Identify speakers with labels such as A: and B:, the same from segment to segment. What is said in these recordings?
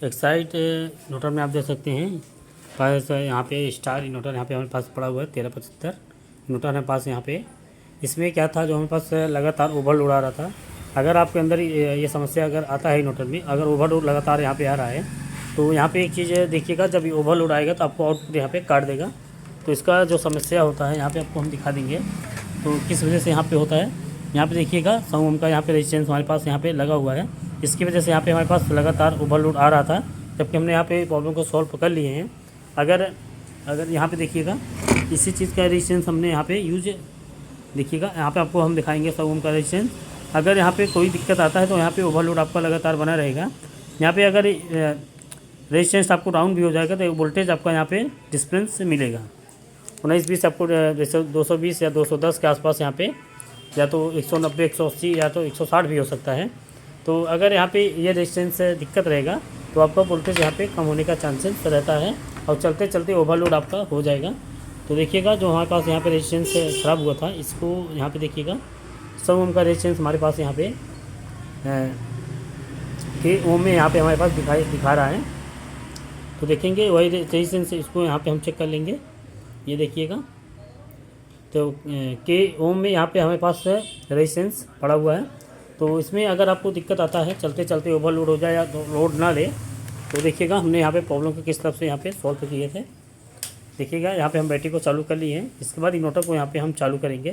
A: Exide inverter में आप देख सकते हैं पास यहाँ पे स्टार इन्वर्टर यहाँ पे हमारे पास पड़ा हुआ है 1375 इन्वर्टर हमारे पास यहाँ पे। इसमें क्या था जो हमारे पास लगातार ओवरलोड आ रहा था। अगर आपके अंदर ये समस्या अगर आता है इन्वर्टर में, अगर ओवरलोड लगातार यहाँ पे आ रहा है तो यहाँ पे एक चीज़ देखिएगा, जब ये ओवरलोड आएगा तो आपको आउटपुट यहाँ पे काट देगा। तो इसका जो समस्या होता है यहाँ पे आपको हम दिखा देंगे तो किस वजह से यहाँ पे होता है। यहाँ पे देखिएगा 100 ओम का यहाँ पे रेजिस्टेंस हमारे पास यहाँ पे लगा हुआ है। इसकी वजह से यहाँ पे हमारे पास लगातार ओवरलोड आ रहा था, जबकि हमने यहाँ पे प्रॉब्लम को सॉल्व कर लिए हैं। अगर यहाँ पे देखिएगा इसी चीज़ का रेजिस्टेंस हमने यहाँ पे यूज देखिएगा, यहाँ पे आपको हम दिखाएंगे 100 ओम का रेजिस्टेंस। अगर यहाँ पे कोई दिक्कत आता है तो यहाँ पे ओवरलोड आपका लगातार बना रहेगा। यहाँ पे अगर रेजिस्टेंस आपको डाउन भी हो जाएगा तो वोल्टेज आपका यहाँ पे डिफरेंस मिलेगा 19-20 आपको जैसे 220 या 210 के आसपास यहाँ पे, या तो 190 180 या तो 160 भी हो सकता है। तो अगर यहाँ पे ये रेजिस्टेंस दिक्कत रहेगा तो आपका वोल्टेज यहाँ पे कम होने का चांसेस रहता है और चलते चलते ओवरलोड आपका हो जाएगा। तो देखिएगा जो हमारे पास यहाँ पे रेजिस्टेंस ख़राब हुआ था, इसको यहाँ पे देखिएगा 100 ओम का रेजिस्टेंस हमारे पास यहाँ पे के ओम में यहाँ पे हमारे पास दिखा रहा है। तो देखेंगे वही रेजिस्टेंस, इसको यहाँ पे हम चेक कर लेंगे। ये देखिएगा तो के ओम में यहाँ पे हमारे पास रेजिस्टेंस पड़ा हुआ है। तो इसमें अगर आपको दिक्कत आता है चलते चलते ओवरलोड हो जाए या तो लोड ना ले, तो देखिएगा हमने यहाँ पे प्रॉब्लम को किस तरफ से यहाँ पे सॉल्व किए थे। देखिएगा यहाँ पे हम बैटरी को चालू कर लिए हैं, इसके बाद इन्वर्टर को यहाँ पे हम चालू करेंगे।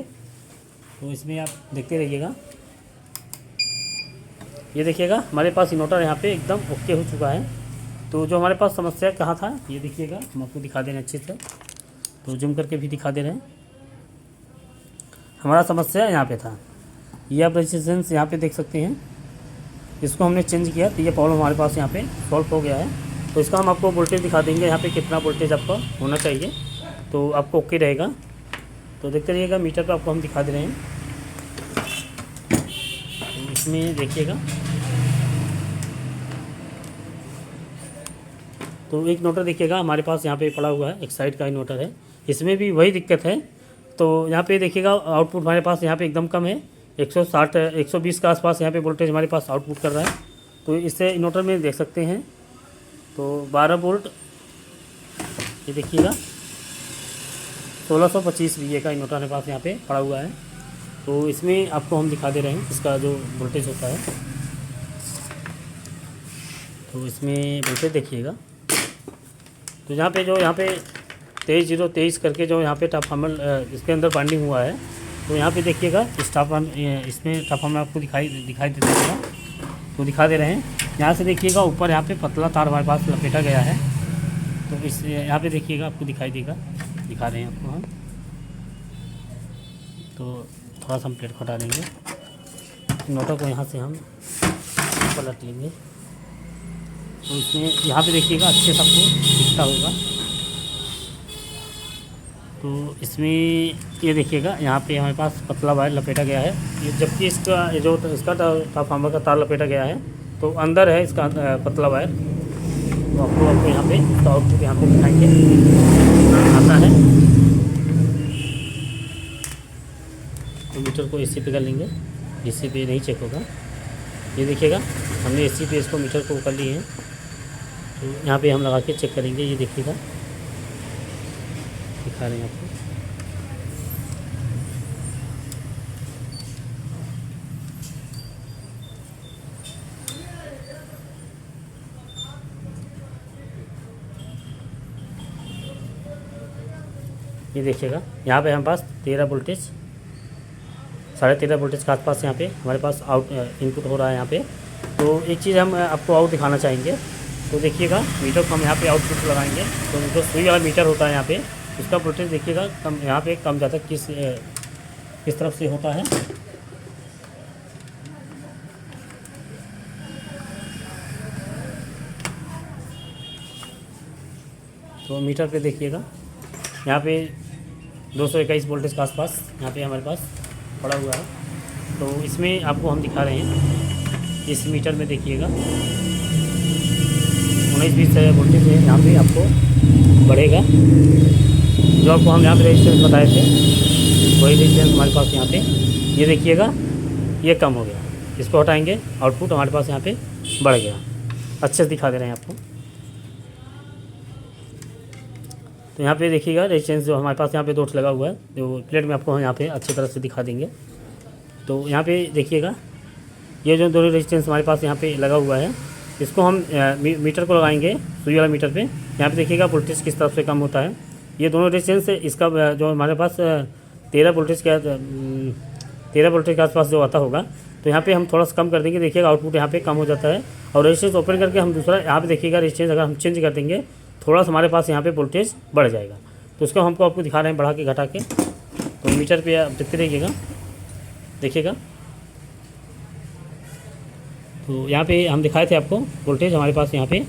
A: तो इसमें आप देखते रहिएगा। ये देखिएगा हमारे पास इन्वर्टर यहाँ पे एकदम ओके हो चुका है। तो जो हमारे पास समस्या कहाँ था ये देखिएगा, हम आपको दिखा दे रहे हैं अच्छे से, तो जूम करके भी दिखा दे रहे हैं। हमारा समस्या यहाँ पे था, ये आप रेजिस्टेंस यहाँ पे देख सकते हैं, इसको हमने चेंज किया तो ये प्रॉब्लम हमारे पास यहाँ पे सॉल्व हो गया है। तो इसका हम आपको वोल्टेज दिखा देंगे यहाँ पे कितना वोल्टेज आपका होना चाहिए, तो आपको ओके रहेगा। तो देखते रहिएगा, मीटर पे आपको हम दिखा दे रहे हैं। तो इसमें देखिएगा तो एक इन्वर्टर देखिएगा हमारे पास यहाँ पे पड़ा हुआ है, एक साइड का इन्वर्टर है, इसमें भी वही दिक्कत है। तो यहाँ पे देखिएगा आउटपुट हमारे पास यहाँ पे एकदम कम है, 160 120 के आसपास यहाँ पे वोल्टेज हमारे पास आउटपुट कर रहा है। तो इससे इन्वर्टर में देख सकते हैं तो 12 वोल्ट, ये देखिएगा 1625 VA का इन्वर्टर हमारे पास यहाँ पे पड़ा हुआ है। तो इसमें आपको हम दिखा दे रहे हैं इसका जो वोल्टेज होता है। तो इसमें वोल्टेज देखिएगा, तो यहाँ पे 23023 करके जो यहाँ पे ट्रांसफार्मर इसके अंदर बाइंडिंग हुआ है, तो यहाँ पे देखिएगा इसमें ट्रांसफार्मर आपको दिखाई दे देगा। तो दिखा दे रहे हैं, यहाँ से देखिएगा ऊपर यहाँ पे पतला तार हमारे पास लपेटा गया है। तो इस यहाँ पे देखिएगा आपको दिखा रहे हैं आपको हम। तो थोड़ा सा हम प्लेट हटा देंगे, इन्वर्टर को यहाँ से हम पलट लेंगे। तो इसमें यहाँ पे देखिएगा अच्छे से आपको दिखता होगा। तो इसमें ये देखिएगा यहाँ पे हमारे पास पतला वायर लपेटा गया है, ये जबकि इसका ट्रांसफार्मर का तार लपेटा गया है तो अंदर है इसका पतला वायर। तो आपको यहाँ पे इसका आउटपुट यहाँ पे दिखाएंगे आता है। तो मीटर को AC पे कर लेंगे, AC पे नहीं चेक होगा। ये देखिएगा हमने AC पे इसको मीटर को कर लिए हैं। तो यहाँ पे हम लगा के चेक करेंगे, ये देखिएगा दिखा रहे हैं आपको। ये देखिएगा यहाँ पे हमारे पास 13 वोल्टेज 13.5 वोल्टेज के आसपास यहाँ पे हमारे पास इनपुट हो रहा है यहाँ पे। तो एक चीज़ हम आपको आउट दिखाना चाहेंगे। तो देखिएगा मीटर को हम यहाँ पे आउटपुट लगाएंगे, तो जो सुई वाला मीटर होता है यहाँ पे, उसका वोल्टेज देखिएगा कम यहाँ पे कम ज़्यादा किस तरफ से होता है। तो मीटर पे देखिएगा यहाँ पे 221 वोल्टेज के आसपास यहाँ पे हमारे पास पड़ा हुआ है। तो इसमें आपको हम दिखा रहे हैं, इस मीटर में देखिएगा 19-20 वोल्टेज है यहाँ पे आपको बढ़ेगा। जो आपको हम यहाँ पे रेजिस्टेंस बताए थे वही रेजिस्टेंस हमारे पास यहाँ पे, ये देखिएगा ये कम हो गया, इसको हटाएंगे आउटपुट हमारे पास यहाँ पे बढ़ गया। अच्छे से दिखा दे रहे हैं आपको। तो यहाँ पे देखिएगा रेजिस्टेंस जो हमारे पास यहाँ पे दोस्त लगा हुआ है, जो प्लेट में आपको यहाँ पे अच्छी तरह से दिखा देंगे। तो यहाँ पे देखिएगा ये जो दोनों रेजिस्टेंस हमारे पास यहाँ पे लगा हुआ है, इसको हम मीटर को लगाएंगे सुई वाला मीटर पे। यहाँ पे देखिएगा वोल्टेज किस तरफ से कम होता है। ये दोनों रेजिस्टेंस इसका जो हमारे पास 13 वोल्टेज के आसपास जो आता होगा, तो यहाँ पे हम थोड़ा सा कम कर देंगे। देखिएगा आउटपुट यहाँ पे कम हो जाता है। और रेजिस्टेंस ओपन करके हम दूसरा यहाँ पे देखिएगा रेजिस्टेंस अगर हम चेंज कर देंगे, थोड़ा सा हमारे पास यहाँ पे वोल्टेज बढ़ जाएगा। तो उसको हमको आपको दिखा रहे हैं बढ़ा के घटा के। तो मीटर पे आप देखते रहिएगा, देखिएगा। तो यहाँ पे हम दिखाए थे आपको वोल्टेज हमारे पास यहाँ पे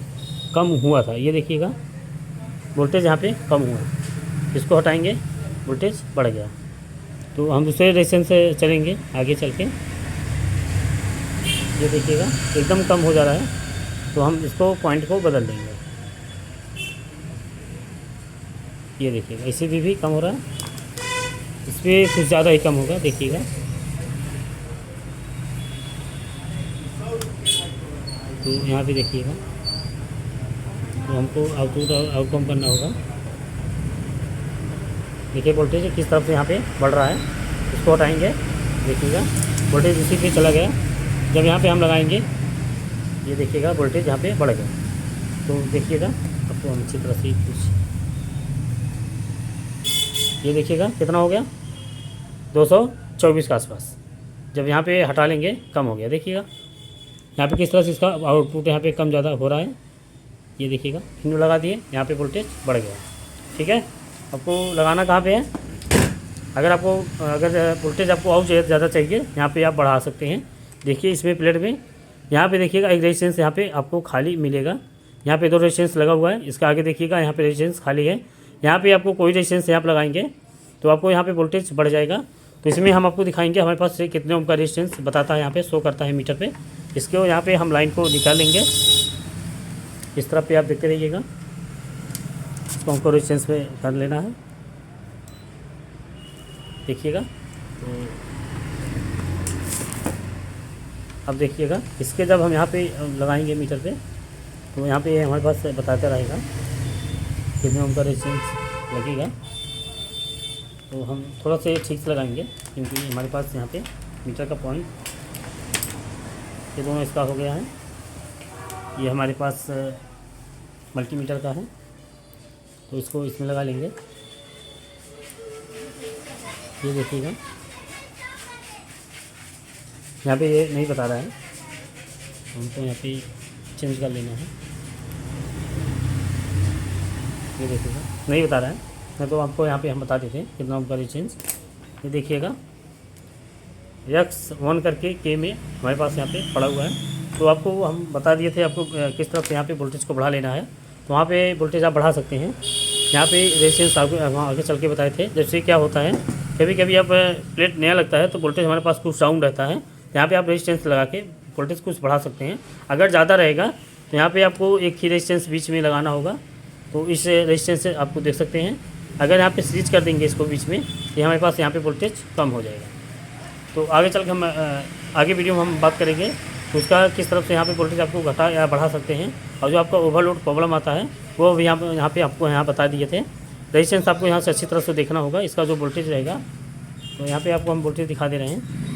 A: कम हुआ था। ये देखिएगा वोल्टेज यहाँ पे कम हुआ, इसको हटाएंगे वोल्टेज बढ़ गया। तो हम दूसरे रेजिस्टेंस से चलेंगे आगे चल के। ये देखिएगा एकदम कम हो जा रहा है, तो हम इसको पॉइंट को बदल देंगे। ये देखिएगा इसे भी कम हो रहा है, इस पर कुछ ज़्यादा ही कम होगा। देखिएगा तो यहाँ पे देखिएगा, तो हमको आउटकम करना होगा। देखिए वोल्टेज किस तरफ से यहाँ पे बढ़ रहा है, इसको हटाएंगे। देखिएगा वोल्टेज इसी पे चला गया। जब यहाँ पे हम लगाएंगे, ये देखिएगा वोल्टेज यहाँ पे बढ़ गया। तो देखिएगा आपको हम अच्छी तरह से कुछ, ये देखिएगा कितना हो गया 224 के आसपास। जब यहाँ पे हटा लेंगे कम हो गया। देखिएगा यहाँ पे किस तरह से इसका आउटपुट यहाँ पे कम ज़्यादा हो रहा है। ये देखिएगा फिर लगा दिए, यहाँ पे वोल्टेज बढ़ गया। ठीक है, आपको लगाना कहाँ पे है, अगर वोल्टेज आपको और ज़्यादा चाहिए, यहाँ पे आप बढ़ा सकते हैं। देखिए इसमें प्लेट में यहाँ पे देखिएगा एक रेजिस्टेंस यहाँ पे आपको खाली मिलेगा। यहाँ पे 2 रेजिस्टेंस लगा हुआ है, इसका आगे देखिएगा यहाँ पे रेजिस्टेंस खाली है। यहाँ पे आपको कोई रेजिस्टेंस यहाँ पर लगाएंगे तो आपको यहाँ पे वोल्टेज बढ़ जाएगा। तो इसमें हम आपको दिखाएंगे हमारे पास से कितने ओम का रेजिस्टेंस बताता है, यहाँ पे शो करता है मीटर पे। इसके यहाँ पे हम लाइन को निकाल लेंगे। इस तरफ पे आप देखते रहिएगा, इसको हमको रेजिस्टेंस पे कर लेना है। देखिएगा तो अब देखिएगा इसके जब हम यहाँ पे लगाएंगे मीटर पे, तो यहाँ पे हमारे पास बताता रहेगा कितने ओम का रेजिस्टेंस लगेगा। तो हम थोड़ा सा ठीक से लगाएंगे, क्योंकि हमारे पास यहाँ पे मीटर का पॉइंट ये दोनों इसका हो गया है। ये हमारे पास मल्टीमीटर का है, तो इसको इसमें लगा लेंगे। ये देखिएगा यहाँ पे ये नहीं बता रहा है, हमको यहाँ पे चेंज कर लेना है। ये देखिएगा नहीं बता रहा है, मैं तो आपको यहाँ पे हम बता देते हैं कितना ओम का रेजिस्टेंस। ये देखिएगा X1 करके K में हमारे पास यहाँ पे पड़ा हुआ है। तो आपको हम बता दिए थे आपको किस तरफ से यहाँ पे वोल्टेज को बढ़ा लेना है। तो वहाँ पे वोल्टेज आप बढ़ा सकते हैं। यहाँ पे रेजिस्टेंस आपको आगे चल के बताए थे। जैसे क्या होता है, कभी कभी आप प्लेट नया लगता है तो वोल्टेज हमारे पास कुछ डाउन रहता है, यहाँ पे आप रेजिस्टेंस लगा के वोल्टेज कुछ बढ़ा सकते हैं। अगर ज़्यादा रहेगा तो यहाँ पे आपको एक ही रेजिस्टेंस बीच में लगाना होगा। तो इस रेजिस्टेंस से आपको देख सकते हैं, अगर यहाँ पे स्विच कर देंगे इसको बीच में, ये हमारे पास यहाँ पे वोल्टेज कम हो जाएगा। तो आगे चल के हम आगे वीडियो में हम बात करेंगे तो उसका किस तरफ से यहाँ पे वोल्टेज आपको घटा या बढ़ा सकते हैं। और जो आपका ओवरलोड प्रॉब्लम आता है वो भी यहाँ पे आपको यहाँ बता दिए थे। रेजिस्टेंस आपको यहाँ से अच्छी तरह से देखना होगा, इसका जो वोल्टेज रहेगा। तो यहाँ पे आपको हम वोल्टेज दिखा दे रहे हैं।